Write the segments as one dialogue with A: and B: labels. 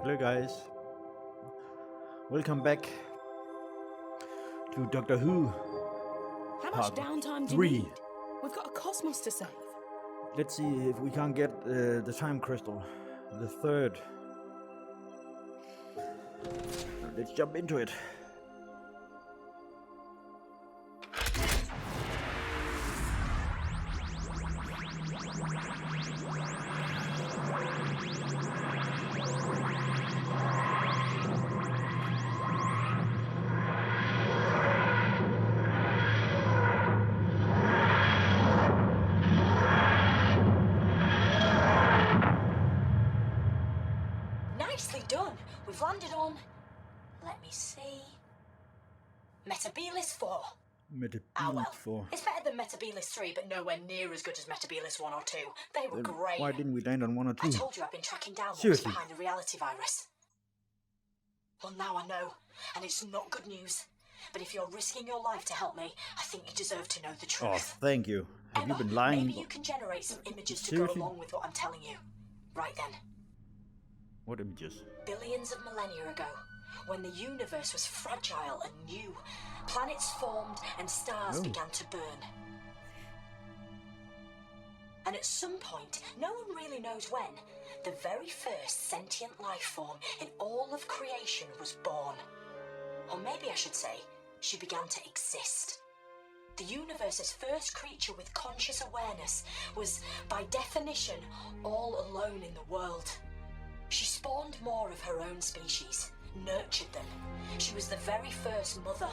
A: Hello guys, welcome back to Doctor Who
B: How much
A: part
B: downtime do you
A: 3.
B: need? We've got a cosmos to save.
A: Let's see if we can get the time crystal, the third. Let's jump into it.
C: Nicely done. We've landed on, let me see, Metabilis 4. Ah well,
A: for
C: it's better than Metabilis 3, but nowhere near as good as Metabilis 1 or 2. They were great.
A: Why didn't we land on 1 or 2?
C: I told you I've been tracking down what was
A: Seriously?
C: behind the reality virus. Well, now I know, and it's not good news. But if you're risking your life to help me, I think you deserve to know the
A: Oh,
C: truth.
A: thank you. Have you
C: Emma,
A: been lying?
C: maybe you can generate some images to
A: Seriously?
C: go along with what I'm telling you. Right then.
A: What images?
C: Billions of millennia ago, when the universe was fragile and new, planets formed and stars began to burn. And at some point, no one really knows when, the very first sentient life form in all of creation was born. Or maybe I should say, she began to exist. The universe's first creature with conscious awareness was, by definition, all alone in the world. She spawned more of her own species, nurtured them. She was the very first mother.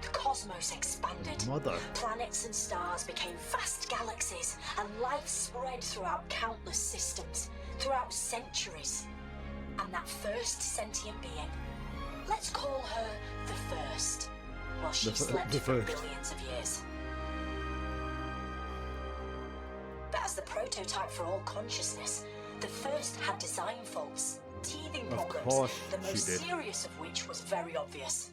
C: The cosmos expanded.
A: Mother.
C: Planets and stars became vast galaxies, and life spread throughout countless systems, throughout centuries. And that first sentient being, let's call her the first, while she slept for billions of years. But as the prototype for all consciousness, the first had design faults, teething
A: Of
C: problems,
A: course
C: the most
A: she did.
C: serious of which was very obvious.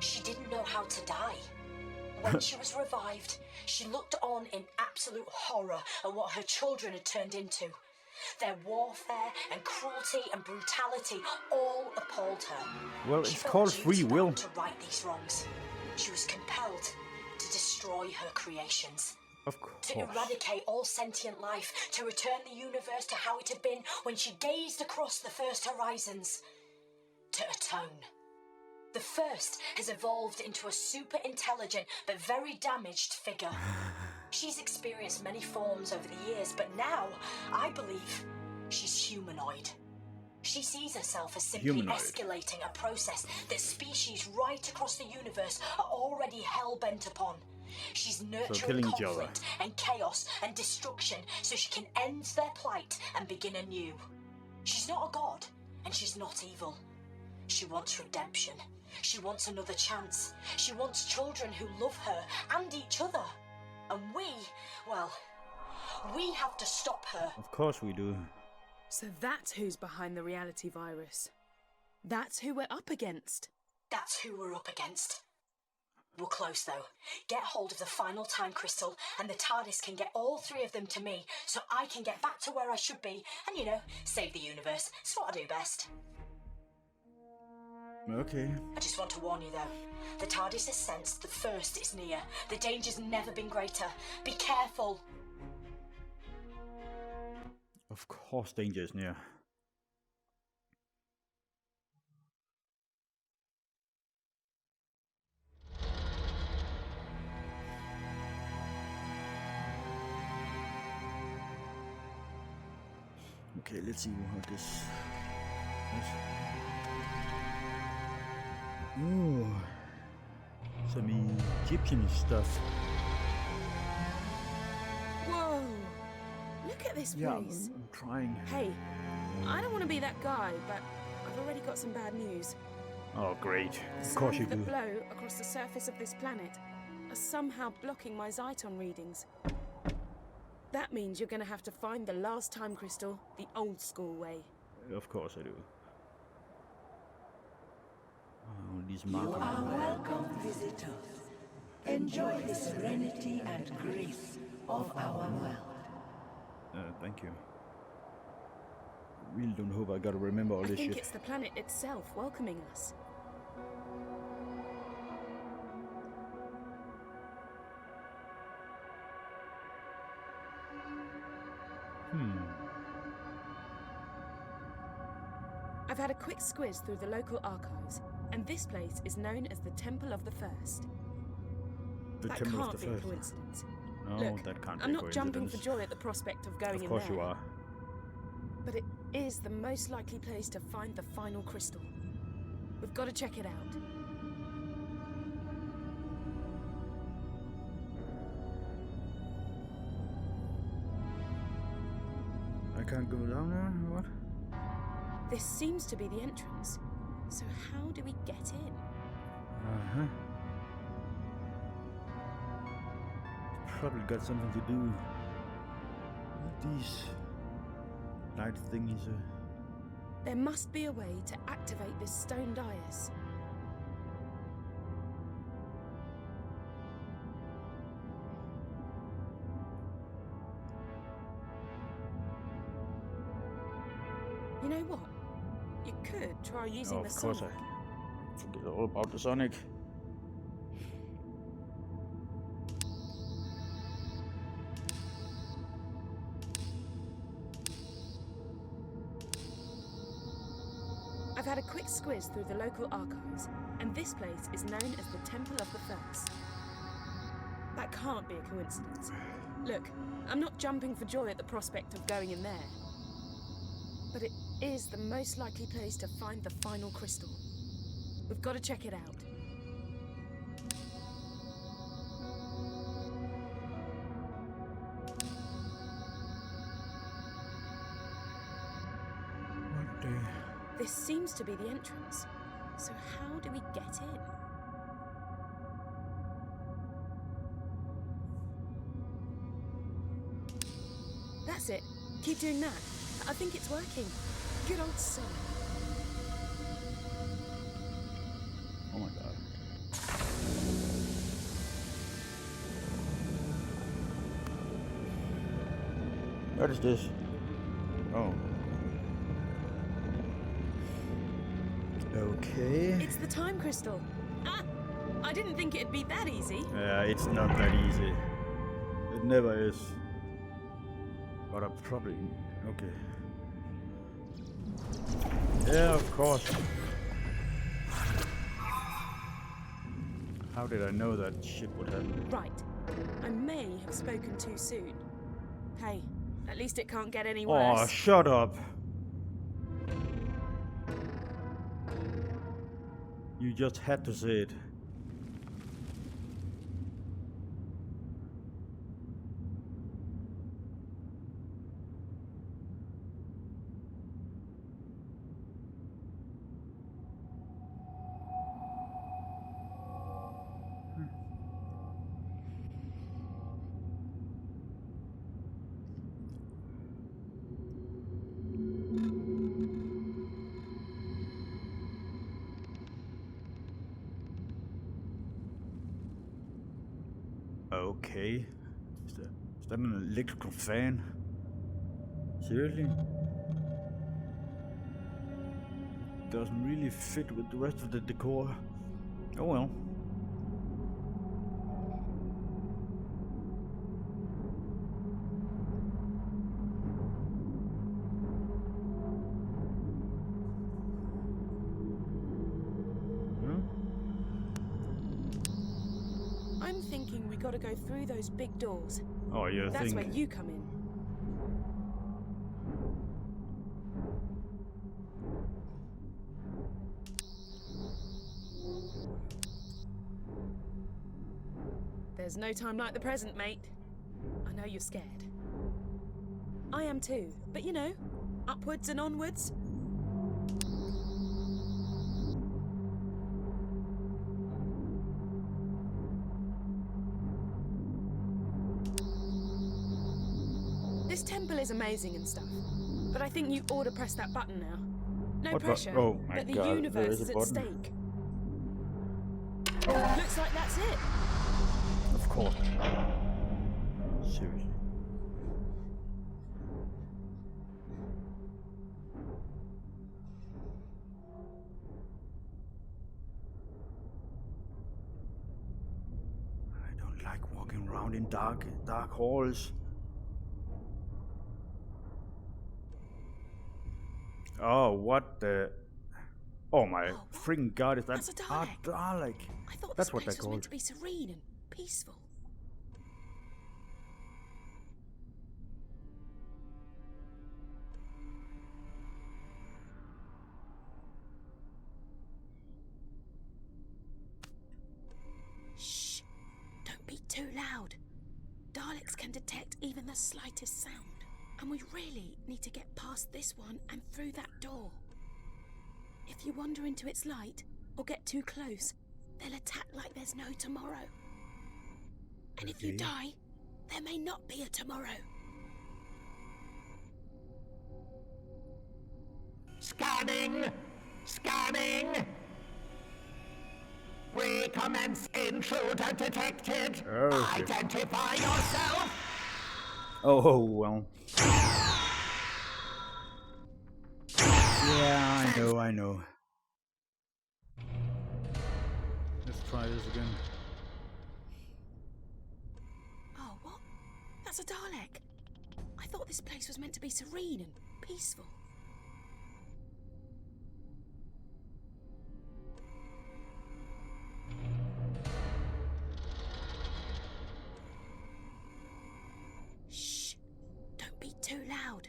C: She didn't know how to die. When she was revived, she looked on in absolute horror at what her children had turned into. Their warfare and cruelty and brutality all appalled her.
A: Well,
C: She
A: it's
C: felt
A: called free
C: duty-bound
A: will.
C: to right these wrongs. She was compelled to destroy her creations.
A: Of
C: To
A: course.
C: eradicate all sentient life, to return the universe to how it had been when she gazed across the first horizons. To atone. The first has evolved into a super intelligent but very damaged figure. She's experienced many forms over the years, but now, I believe, she's humanoid. She sees herself as simply
A: Humanoid.
C: escalating a process that species right across the universe are already hell-bent upon. She's nurturing
A: killing each other.
C: conflict and chaos and destruction so she can end their plight and begin anew. She's not a god, and she's not evil. She wants redemption. She wants another chance. She wants children who love her and each other. And we have to stop her.
A: Of course we do.
B: So that's who's behind the reality virus. That's who we're up against.
C: That's who we're up against. We're close, though. Get hold of the final time crystal, and the TARDIS can get all three of them to me, so I can get back to where I should be, and, save the universe. It's what I do best.
A: Okay.
C: I just want to warn you, though. The TARDIS has sensed the first is near. The danger's never been greater. Be careful.
A: Of course danger is near. Okay, let's see what this is. Oh, some Egyptian stuff.
B: Whoa! Look at this
A: Yeah,
B: place.
A: I'm trying.
B: Hey, I don't want to be that guy, but I've already got some bad news.
A: Oh, great.
B: The
A: Of course you
B: signs that
A: do.
B: blow across the surface of this planet are somehow blocking my Zyton readings. That means you're going to have to find the last time crystal the old school way.
A: Of course I do. Oh, these
D: You
A: markers.
D: are welcome, visitors. Enjoy the serenity and grace of our world.
A: Thank you. really don't hope I gotta remember all
B: I
A: this
B: think
A: shit.
B: it's the planet itself welcoming us. I've had a quick squiz through the local archives, and this place is known as the Temple of the First.
A: The
B: That
A: Temple
B: can't
A: of the
B: be a
A: First.
B: coincidence.
A: No,
B: Look,
A: that can't
B: I'm
A: be a
B: not jumping for
A: coincidence.
B: joy at the prospect of going in
A: Of course
B: there.
A: you are.
B: But it is the most likely place to find the final crystal. We've got to check it out.
A: I can't go down there, what?
B: This seems to be the entrance. So how do we get in?
A: Uh-huh. Probably got something to do with these light thingies.
B: There must be a way to activate this stone dais. You know what? You could try using
A: Oh,
B: the
A: of course
B: sonic.
A: I forget all about the Sonic.
B: I've had a quick squiz through the local archives, and this place is known as the Temple of the First. That can't be a coincidence. Look, I'm not jumping for joy at the prospect of going in there. But it is the most likely place to find the final crystal. We've got to check it out.
A: What the...
B: This seems to be the entrance. So how do we get in? That's it. Keep doing that. I think it's working. Good old son.
A: Oh my god. What is this? Oh. Okay.
B: It's the time crystal. Ah! I didn't think it'd be that easy.
A: Yeah, it's not that easy. It never is. But I probably... Okay. Yeah, of course. How did I know that shit would happen?
B: Right. I may have spoken too soon. Hey, at least it can't get any worse.
A: Oh, shut up. You just had to say it. Okay. Is that an electrical fan? Seriously? Doesn't really fit with the rest of the decor. Oh well.
B: I'm thinking we gotta go through those big doors.
A: Oh, you
B: That's
A: think?
B: where you come in. There's no time like the present, mate. I know you're scared. I am too, but you know, upwards and onwards. This temple is amazing and stuff, but I think you ought to press that button now. No
A: What
B: pressure,
A: oh my
B: but the
A: god, there
B: universe
A: is
B: is
A: a
B: at
A: button.
B: stake. Looks like that's it.
A: Of course. Seriously. walking around in dark halls. Oh, what the... Oh my freaking god, is that
B: That's a
A: a
B: Dalek.
A: Dalek?
B: I thought
A: That's
B: this
A: what
B: place
A: they're
B: was meant
A: called.
B: to be serene and peaceful. Shh! Don't be too loud. Daleks can detect even the slightest sound. And we really need to get past this one and through that door. If you wander into its light or get too close, they'll attack like there's no tomorrow. And if you die, there may not be a tomorrow.
E: Scanning! Scanning! Recommence intruder detected.
A: Okay.
E: Identify yourself!
A: Oh, well. Yeah, I know. Let's try this again.
B: Oh, what? That's a Dalek. I thought this place was meant to be serene and peaceful. Shh! Don't be too loud.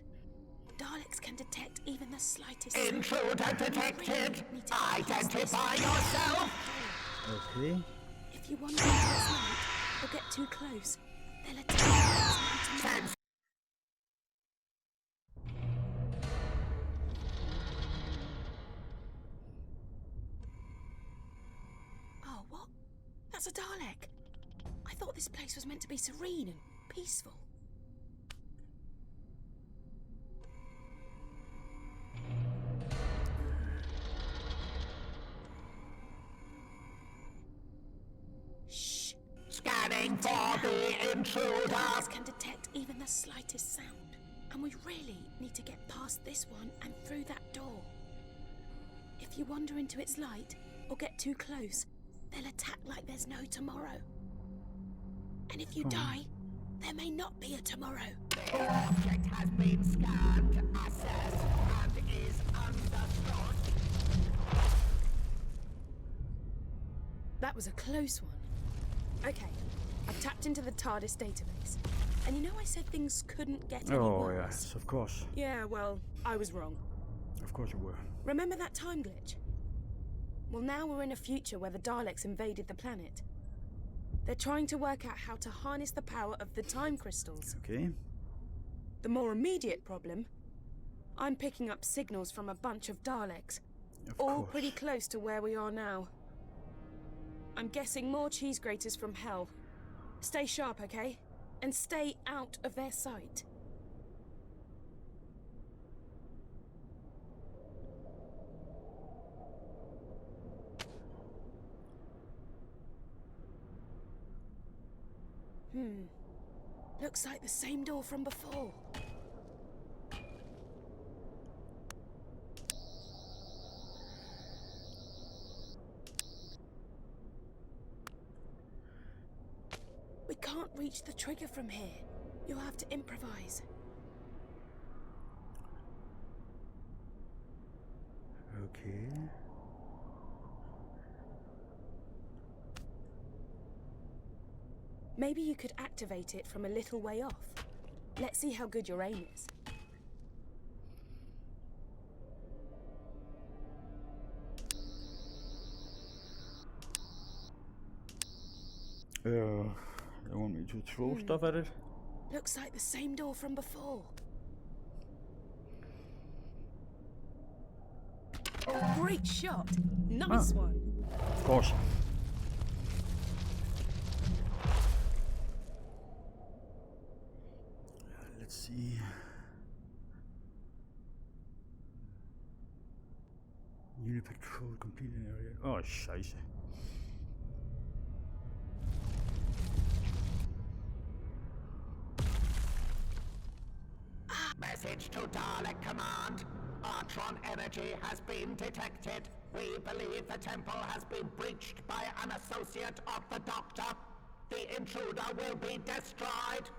B: Daleks can detect even the slightest sound.
E: Intruder detected! Identify yourself!
A: Okay.
B: If you wander into its light or get too close, they'll attack you.
E: Sense.
B: Oh, what? That's a Dalek. I thought this place was meant to be serene and peaceful. Shh!
E: Scanning for the intruder!
B: Daleks can detect even the slightest sound. And we really need to get past this one and through that door. If you wander into its light or get too close, they'll attack like there's no tomorrow. And if you die, there may not be a tomorrow.
E: The object has been scanned, assessed, and is understood.
B: That was a close one. Okay, I've tapped into the TARDIS database. And you know I said things couldn't get any worse?
A: Yes, of course.
B: Yeah, well, I was wrong.
A: Of course you were.
B: Remember that time glitch? Well, now we're in a future where the Daleks invaded the planet. They're trying to work out how to harness the power of the time crystals.
A: Okay.
B: The more immediate problem, I'm picking up signals from a bunch of Daleks.
A: Of
B: All
A: course.
B: pretty close to where we are now. I'm guessing more cheese graters from hell. Stay sharp, okay? And stay out of their sight. Looks like the same door from before. We can't reach the trigger from here. You'll have to improvise.
A: Okay.
B: Maybe you could activate it from a little way off. Let's see how good your aim is.
A: They want me to throw stuff at it?
B: Looks like the same door from before. Great shot! Nice one!
A: Of course. Let's see. Unit patrol complete an area. Oh, scheiße.
E: Message to Dalek Command. Artron energy has been detected. We believe the temple has been breached by an associate of the Doctor. The intruder will be destroyed.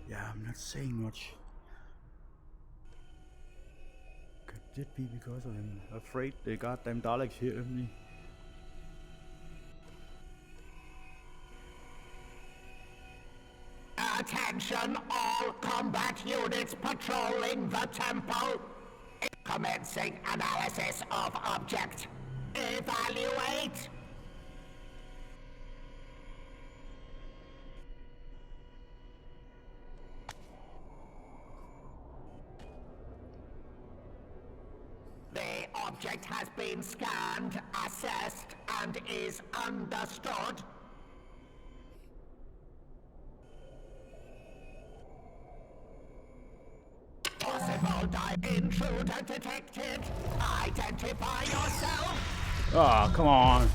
A: Yeah, I'm not saying much. Could it be because I'm afraid the goddamn Daleks hear me?
E: Attention all combat units patrolling the temple. Commencing analysis of object. Evaluate. The object has been scanned, assessed, and is understood. Possible intruder detected. Identify yourself.
A: Oh, come on.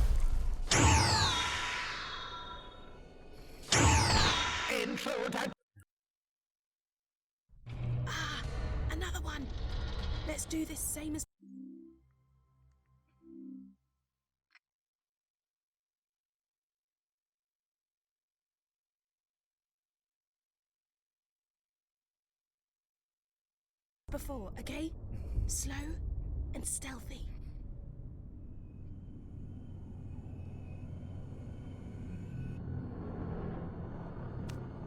E: Intruder.
B: Ah, another one. Let's do this same as before, okay? Slow and stealthy.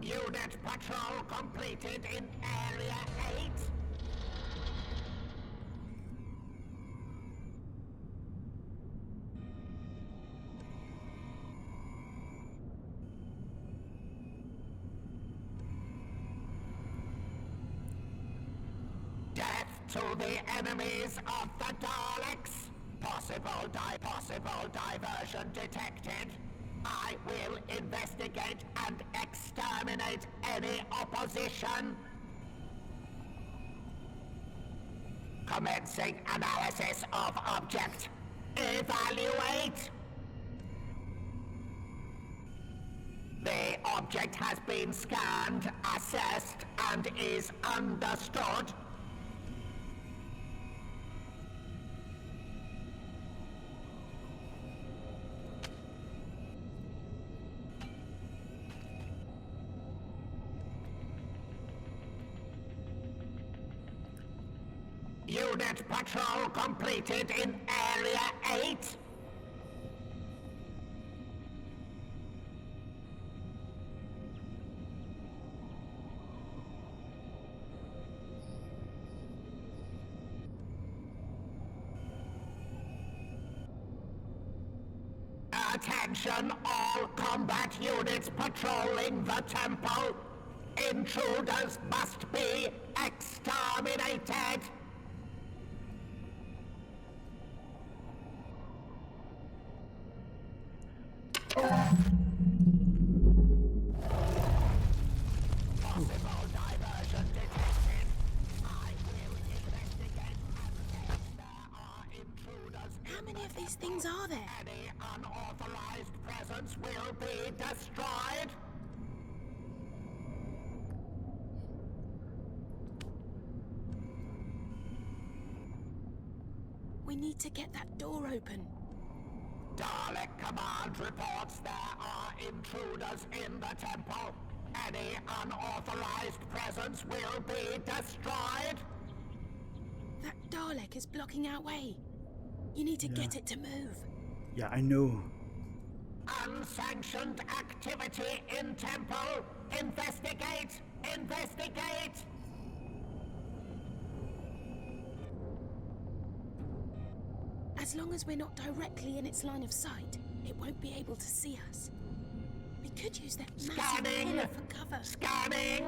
E: Unit patrol completed in Area 8. Death to the enemies of the Darleks. Possible diversion detected. I will investigate and exterminate any opposition. Commencing analysis of object. Evaluate. The object has been scanned, assessed, and is understood. Unit patrol completed in Area 8. Attention all combat units patrolling the temple. Intruders must be exterminated. Possible diversion detected. I will investigate and if there are intruders.
B: How many of these things are there?
E: Any unauthorized presence will be destroyed.
B: We need to get that door open.
E: Dalek Command reports there are intruders in the temple. Any unauthorized presence will be destroyed.
B: That Dalek is blocking our way. You need to get it to move.
A: Yeah, I know.
E: Unsanctioned activity in temple. Investigate! Investigate!
B: As long as we're not directly in its line of sight, it won't be able to see us. We could use that massive
E: Scanning!
B: pillar for cover.
E: Scanning!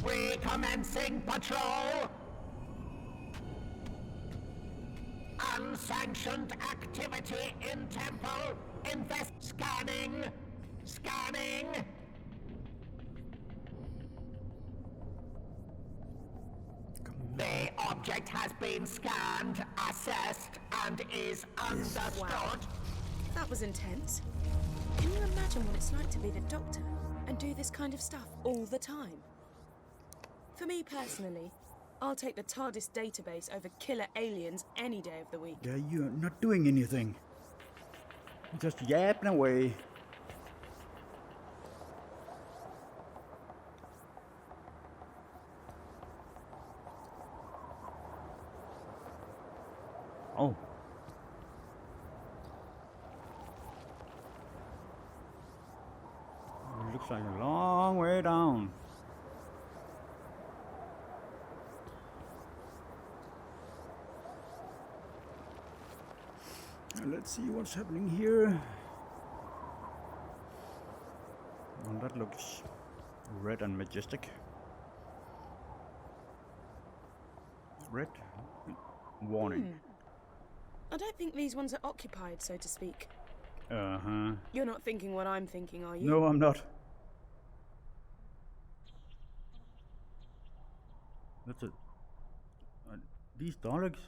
E: Recommencing patrol! Unsanctioned activity in temple. Scanning! Scanning! The object has been scanned, assessed, and is understood.
B: That was intense. Can you imagine what it's like to be the Doctor and do this kind of stuff all the time? For me personally, I'll take the TARDIS database over killer aliens any day of the week.
A: Yeah, you're not doing anything. You're just yapping away. Oh. It looks like a long way down. Let's see what's happening here. Well, that looks red and majestic. Red warning.
B: I don't think these ones are occupied, so to speak.
A: Uh-huh.
B: You're not thinking what I'm thinking, are you?
A: No, I'm not. That's it. These Daleks?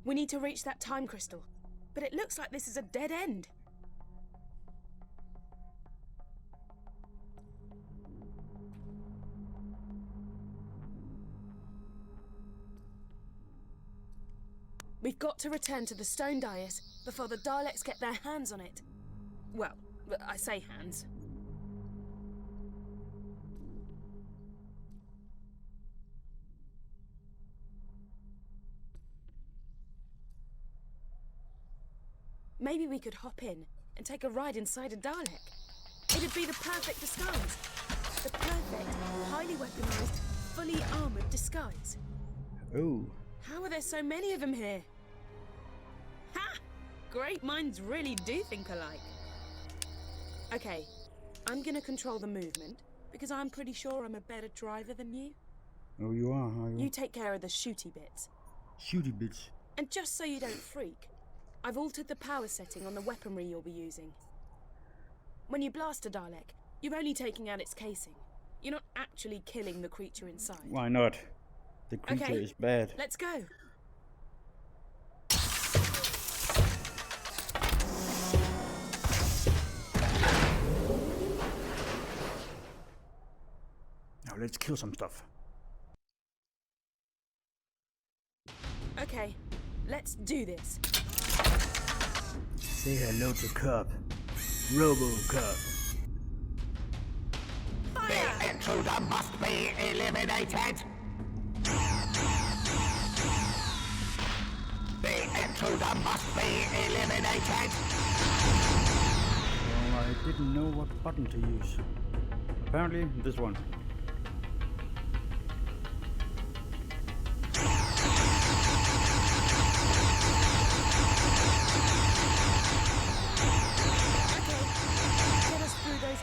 B: We need to reach that time crystal, but it looks like this is a dead end. We've got to return to the stone dais before the Daleks get their hands on it. Well, I say hands. Maybe we could hop in and take a ride inside a Dalek. It'd be the perfect disguise. The perfect, highly weaponized, fully armored disguise.
A: Oh.
B: How are there so many of them here? Ha! Great minds really do think alike. Okay, I'm gonna control the movement because I'm pretty sure I'm a better driver than you.
A: Oh, you are you?
B: You take care of the shooty bits.
A: Shooty bits.
B: And just so you don't freak, I've altered the power setting on the weaponry you'll be using. When you blast a Dalek, you're only taking out its casing. You're not actually killing the creature inside.
A: Why not? The creature is bad.
B: Let's go.
A: Now let's kill some stuff.
B: Okay, let's do this.
A: Say hello to Cub. Robocop.
B: Fire!
E: The intruder must be eliminated. The intruder must be eliminated.
A: Well, I didn't know what button to use. Apparently, this one.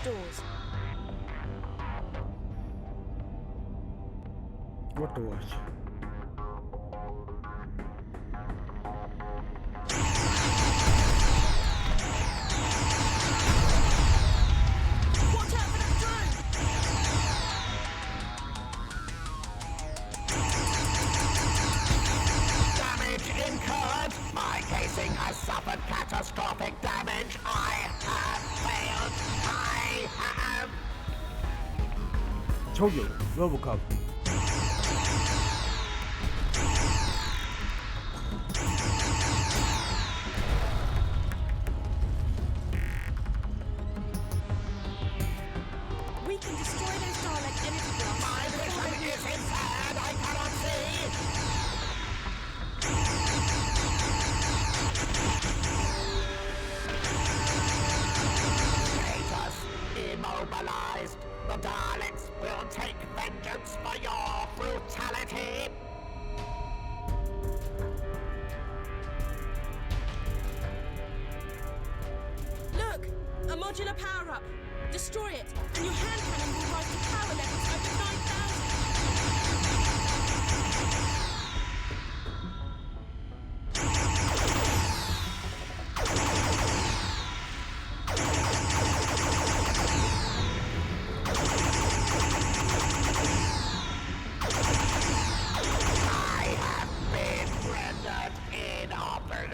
B: Doors.
A: What doors?
B: Watch out for that drone!
E: Damage incurred. My casing has suffered catastrophic damage. I have failed. I have.
A: Told you, Robocop.
B: We can destroy those Dalek energy blasts.
E: My vision is impaired. I cannot see. Traitors immobilized. The Daleks will take vengeance for your brutality.
B: Look! A modular power-up! Destroy it, and your hand cannon will rise to power levels over 9,000!
E: I have been rendered inoperable.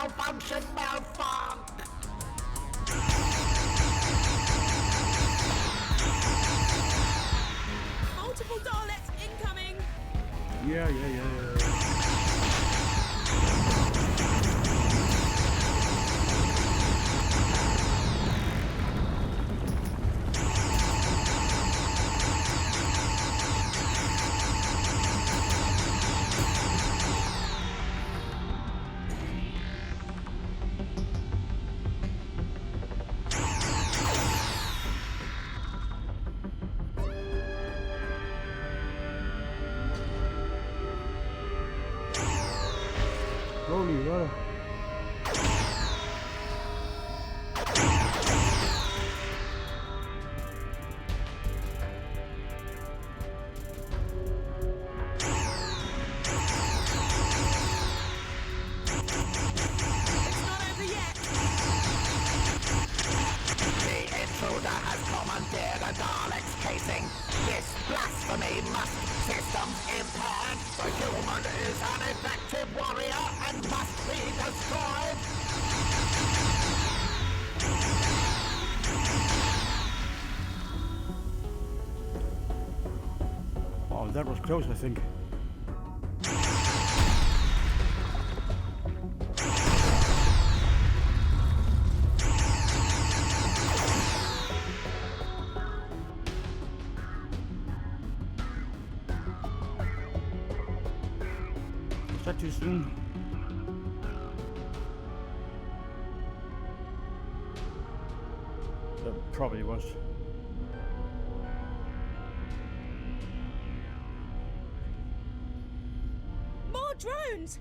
E: malfunction, malfunct.
B: Multiple Daleks incoming!
A: Yeah. Holy water.
B: It's not over yet!
E: The intruder has commandeered a Darleks casing. This blasphemy must systems impaired. The human is an effective warrior and must be destroyed.
A: Oh, that was close, I think. Is that too soon? That probably was.
B: More drones!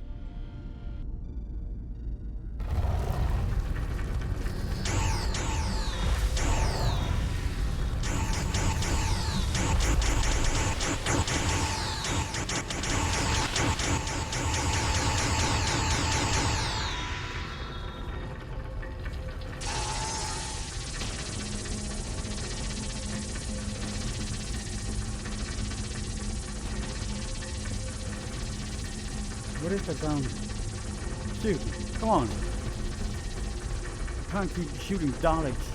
A: What is that sound? Shoot, come on. Can't keep shooting Daleks.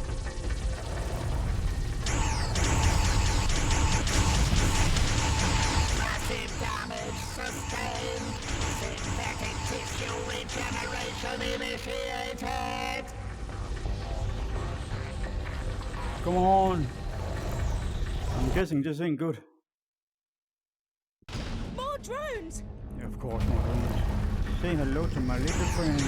E: Massive damage sustained. Synthetic tissue regeneration initiated.
A: Come on. I'm guessing this ain't good.
B: More drones!
A: Yeah, of course, my friends. Say hello to my little friend.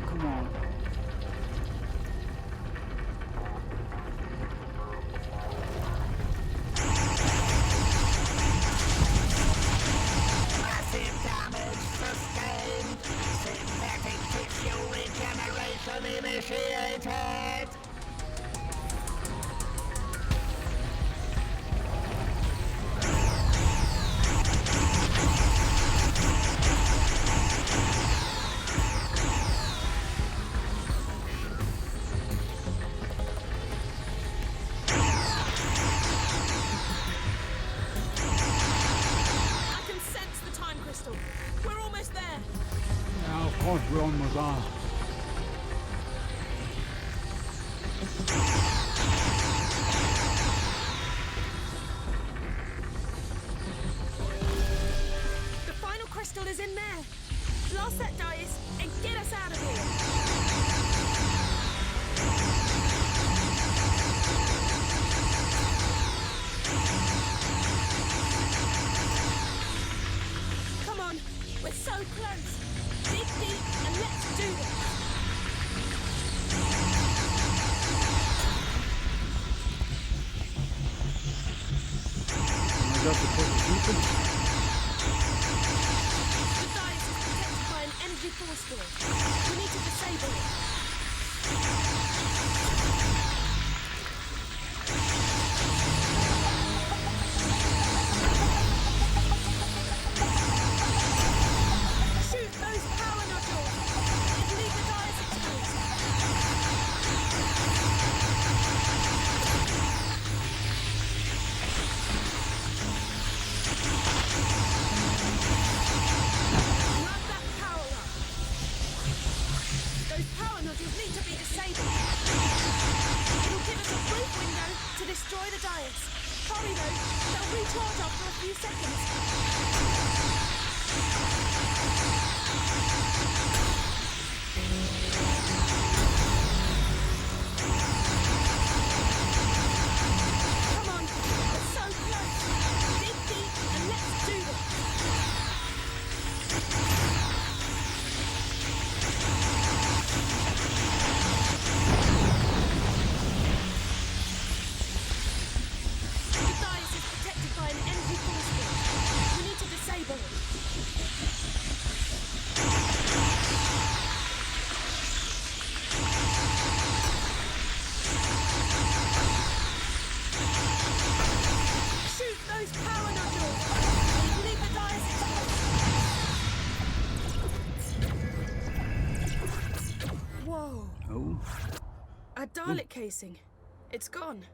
A: Come on.
E: Massive damage sustained. Synthetic tissue regeneration initiated.
B: I can sense the time crystal. We're almost there.
A: Now, of course, we're almost on.
B: The final crystal is in there. Blast that dice and get us out of here. Come on, we're so close. Dig deep and let's do this.
A: Am I just supposed to shoot them?
B: The dice is protected by an energy force field. We need to disable it. switch off for a few seconds. Come on, we're so close. Dig deep and let's do this. The dais is protected by an empty force field. We need to disable it. Shoot those power nodules! Leave the dais exposed. Whoa.
A: Oh,
B: A Dalek casing. It's gone.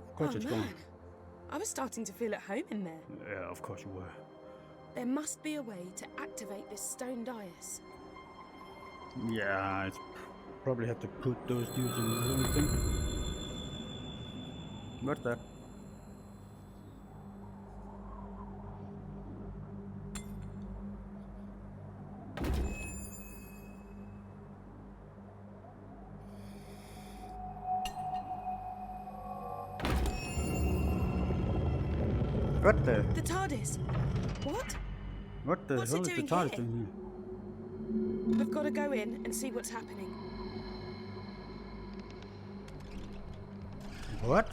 A: of course it's
B: man.
A: gone.
B: I was starting to feel at home in there.
A: Yeah, of course you were.
B: There must be a way to activate this stone dais.
A: Yeah, I probably have to put those dudes in the little thing. What's that? What the?
B: The TARDIS. What?
A: What the
B: What's
A: hell
B: it
A: is the
B: doing
A: TARDIS
B: here?
A: doing here?
B: I've got to go in and see what's happening.
A: What?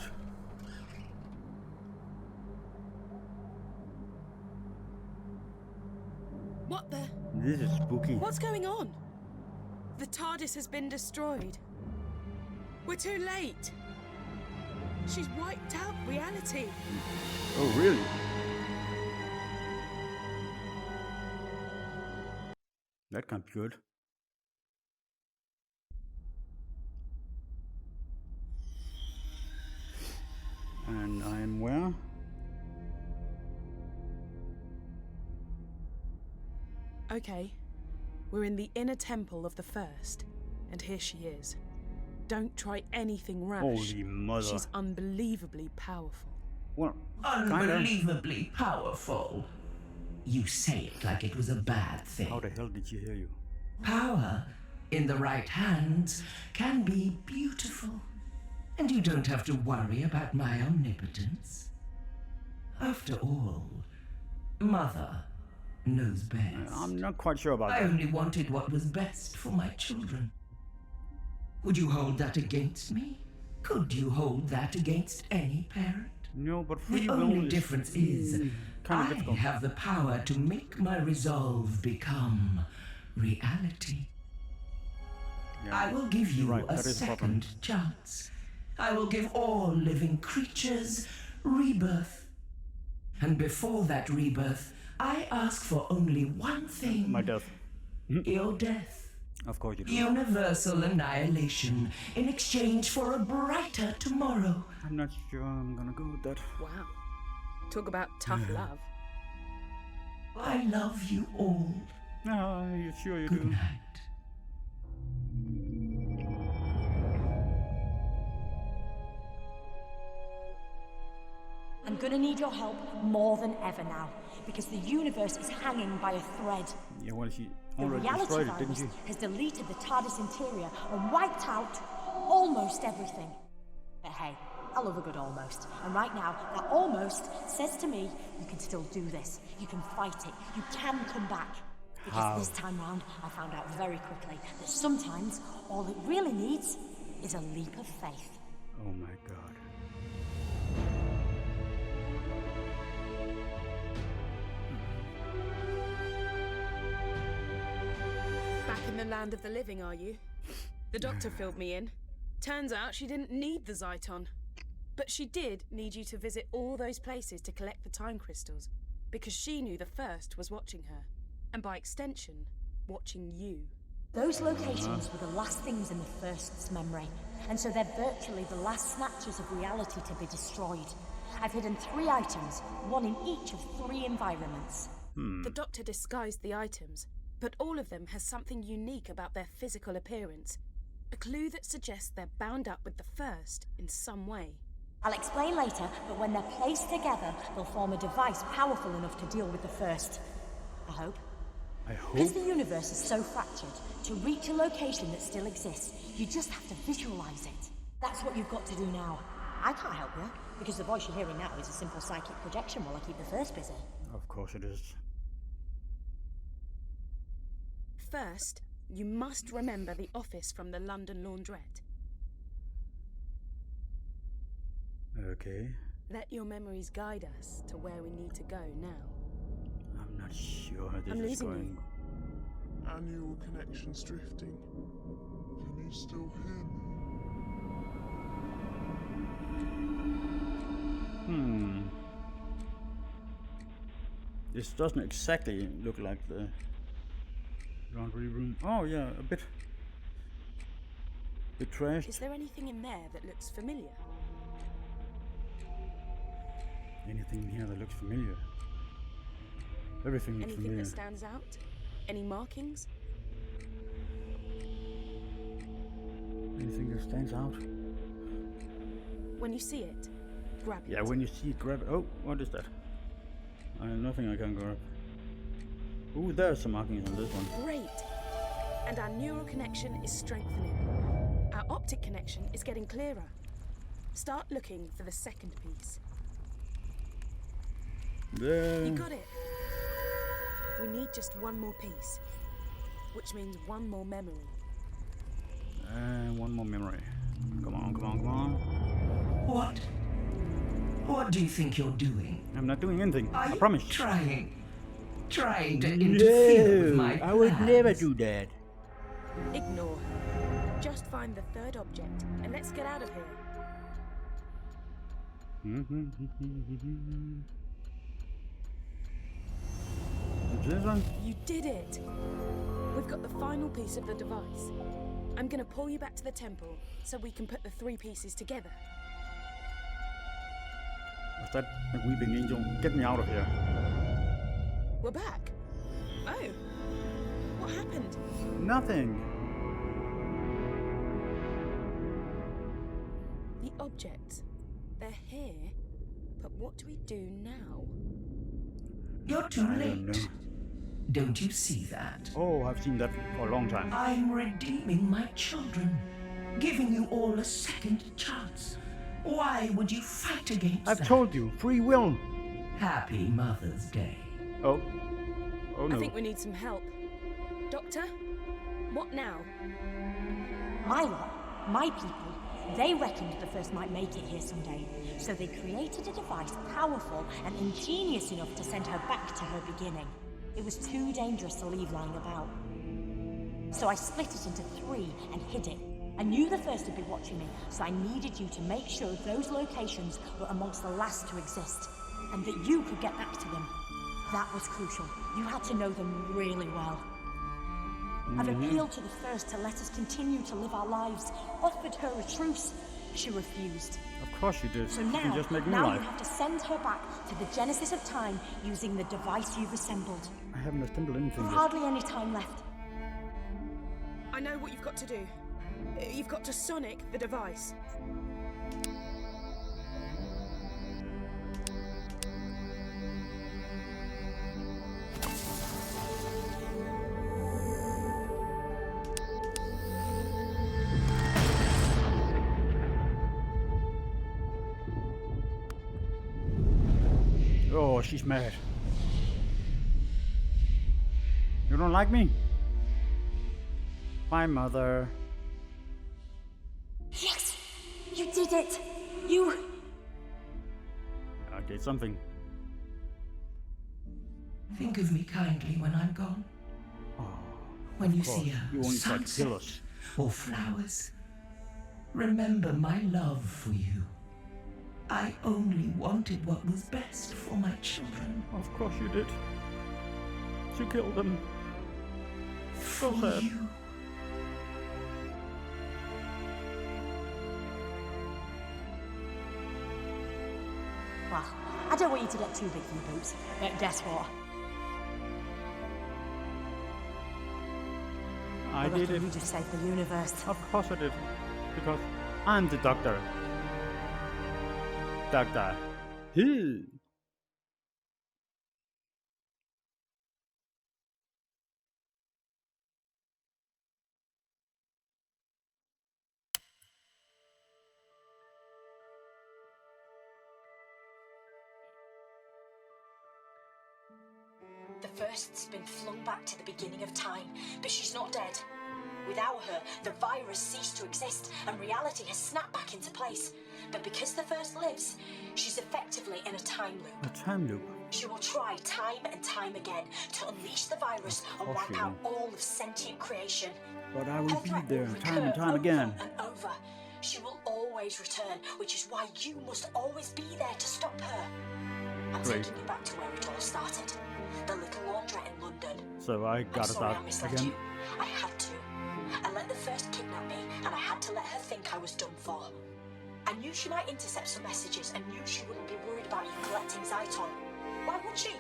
B: What the?
A: This is spooky.
B: What's going on? The TARDIS has been destroyed. We're too late. She's wiped out reality.
A: Oh, really? That can't be good. And I'm where?
B: Okay, we're in the inner temple of the First, and here she is. Don't try anything rash.
A: Holy mother.
B: She's unbelievably powerful.
A: Well, kinda.
D: Unbelievably powerful. You say it like it was a bad thing.
A: How the hell did she hear you?
D: Power, in the right hands, can be beautiful. And you don't have to worry about my omnipotence. After all, Mother knows best.
A: I'm not quite sure about
D: I
A: that.
D: only wanted what was best for my children. Would you hold that against me? Could you hold that against any parent?
A: No, but free
D: The
A: will
D: only
A: is
D: difference is
A: kind of
D: I
A: difficult.
D: have the power to make my resolve become reality.
A: Yeah.
D: I will give you
A: Right,
D: a
A: that is a problem.
D: second chance. I will give all living creatures rebirth. And before that rebirth, I ask for only one thing.
A: My death.
D: Your death.
A: Of course you do.
D: Universal annihilation in exchange for a brighter tomorrow.
A: I'm not sure I'm gonna go with that.
B: Wow. Talk about tough love.
D: I love you all.
A: No, you sure you
D: Good
A: do?
D: night.
C: I'm gonna need your help more than ever now, because the universe is hanging by a thread.
A: Yeah, well, she
C: The
A: already
C: reality
A: destroyed it, didn't
C: virus
A: she?
C: has deleted the TARDIS interior and wiped out almost everything. But hey, I love a good almost. And right now, that almost says to me, you can still do this. You can fight it. You can come back. Because
A: How?
C: this time round, I found out very quickly that sometimes all it really needs is a leap of faith.
A: Oh my god.
B: Back in the land of the living, are you? The doctor filled me in. Turns out she didn't need the Zyton. But she did need you to visit all those places to collect the time crystals, because she knew the First was watching her, and by extension, watching you.
C: Those locations were the last things in the First's memory, and so they're virtually the last snatches of reality to be destroyed. I've hidden 3 items, one in each of 3 environments.
B: The doctor disguised the items, but all of them has something unique about their physical appearance. A clue that suggests they're bound up with the First in some way.
C: I'll explain later, but when they're placed together, they'll form a device powerful enough to deal with the first. I hope.
A: I hope.
C: Because the universe is so fractured, to reach a location that still exists, you just have to visualize it. That's what you've got to do now. I can't help you, because the voice you're hearing now is a simple psychic projection while I keep the first busy.
A: Of course it is.
B: First, you must remember the office from the London laundrette.
A: Okay.
B: Let your memories guide us to where we need to go now.
A: I'm not sure how this
B: I'm
A: is
B: losing
A: going.
F: Annual connection's drifting. Can you still hear me?
A: This doesn't exactly look like the laundry room. Oh yeah, a bit trashed.
B: Is there anything in there that looks familiar?
A: Anything in here that looks familiar? Everything looks
B: Anything
A: familiar.
B: that stands out? Any markings?
A: Anything that stands out?
B: When you see it, grab it.
A: Yeah, when you see it, grab it. Oh, what is that? I have nothing I can grab. Ooh, there are some markings on this one.
B: Great! And our neural connection is strengthening. Our optic connection is getting clearer. Start looking for the second piece.
A: There.
B: You got it. We need just one more piece, which means one more memory.
A: And one more memory. Come on, come on, come on.
D: What? What do you think you're doing?
A: I'm not doing anything.
D: Are
A: I
D: you
A: promise.
D: trying to interfere with my
A: I would never
D: plans?
A: do that.
B: Ignore her. Just find the third object, and let's get out of here.
A: What's this one?
B: You did it! We've got the final piece of the device. I'm gonna pull you back to the temple so we can put the three pieces together.
A: Was that a weeping angel? Get me out of here.
B: We're back. Oh, what happened?
A: Nothing.
B: The objects, they're here, but what do we do now?
D: You're too
A: I don't
D: late.
A: know.
D: Don't you see that?
A: Oh, I've seen that for a long time.
D: I'm redeeming my children, giving you all a second chance. Why would you fight against
A: I've
D: that?
A: told you, free will.
D: Happy Mother's Day.
A: Oh. Oh no.
B: I think we need some help. Doctor, what now?
C: My lot, my people, they reckoned the first might make it here someday. So they created a device powerful and ingenious enough to send her back to her beginning. It was too dangerous to leave lying about. So I split it into three and hid it. I knew the first would be watching me, so I needed you to make sure those locations were amongst the last to exist, and that you could get back to them. That was crucial. You had to know them really well. I've appealed to the first to let us continue to live our lives, offered her a truce. She refused.
A: Of course you did.
C: So
A: You
C: now,
A: just make me
C: now
A: lie.
C: you have to send her back to the genesis of time using the device you've assembled.
A: I haven't assembled anything
C: There's
A: yet.
C: hardly any time left.
B: I know what you've got to do. You've got to sonic the device.
A: Oh, she's mad. You don't like me? Bye, mother.
C: Yes! You did it! You...
A: I did something.
D: Think of me kindly when I'm gone.
A: Oh,
D: When you
A: of course.
D: see a
A: You only tried to
D: sunset
A: kill us.
D: or flowers, remember my love for you. I only wanted what was best for my children.
A: Of course you did. You killed them. So
D: For
A: sad.
D: you.
C: Well, I don't want you to get too big for your boots, but guess what?
A: I
C: reckon
A: did it.
C: You just saved the universe.
A: Of course I did. Because I'm the doctor. Doctor Who.
C: The first's been flung back to the beginning of time, but she's not dead. Without her, the virus ceased to exist and reality has snapped back into place. But because the first lives, she's effectively in a time loop.
A: A time loop.
C: She will try time and time again to unleash the virus and wipe out all of sentient creation.
A: But I will
C: Her
A: be
C: threat
A: there
C: will
A: time and
C: recur
A: time again.
C: Over and over. She will always return, which is why you must always be there to stop her. I'm
A: Great.
C: taking you back to where it all started. The little laundrette in London.
A: So I gotta
C: I'm sorry
A: start
C: I misled
A: again.
C: you. I had to. I let the first kidnap me, and I had to let her think I was done for. I knew she might intercept some messages, and knew she wouldn't be worried about you collecting Zyton. Why would she?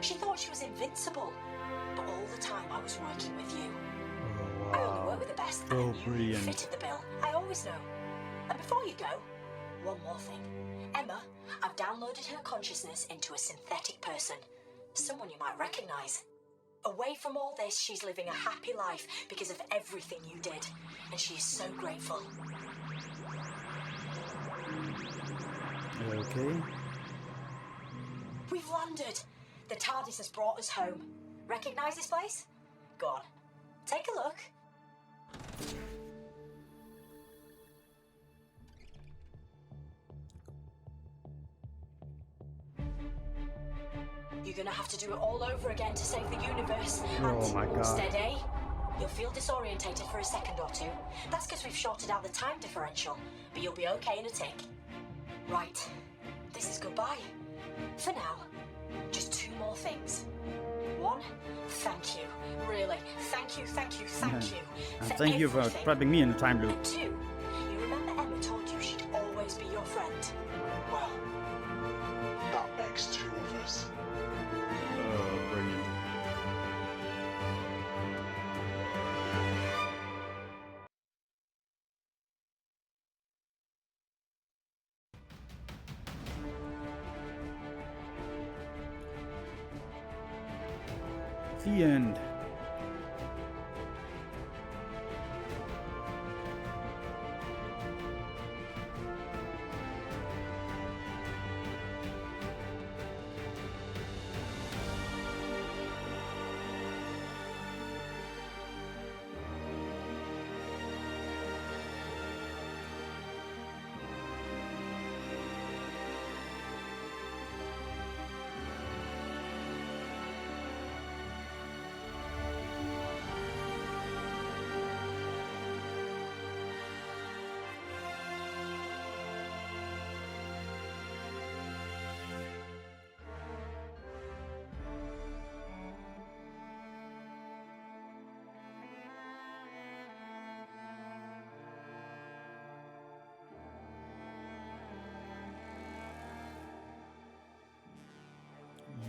C: She thought she was invincible. But all the time I was working with you.
A: Oh,
C: I only work with the best, and
A: So
C: I knew you
A: brilliant.
C: fitted the bill. I always know. And before you go, one more thing. Emma, I've downloaded her consciousness into a synthetic person. Someone you might recognize. Away from all this, she's living a happy life because of everything you did. And she is so grateful.
A: Okay.
C: We've landed. The TARDIS has brought us home. Recognize this place? Go on. Take a look. You're gonna have to do it all over again to save the universe.
A: Oh my God.
C: Steady. You'll feel disorientated for a second or two. That's because we've shorted out the time differential. But you'll be okay in a tick. Right. This is goodbye. For now. Just two more things. One, thank you. Really, thank you.
A: And
C: For
A: thank you for
C: everything.
A: trapping me in a time loop.
C: And two, you remember Emma told you she'd always be your friend?
F: Well, that makes two of us.
A: Oh, brilliant. The end.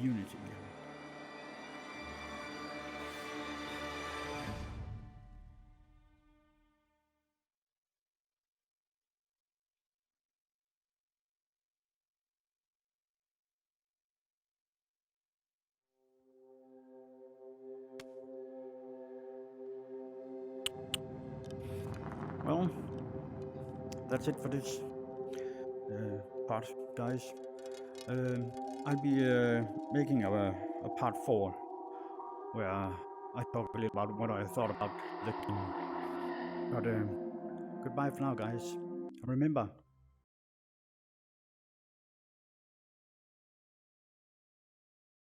A: Unity. Well, that's it for this part, guys. I'll be making a part 4 where I talk a little about what I thought about the game. But goodbye for now, guys. Remember,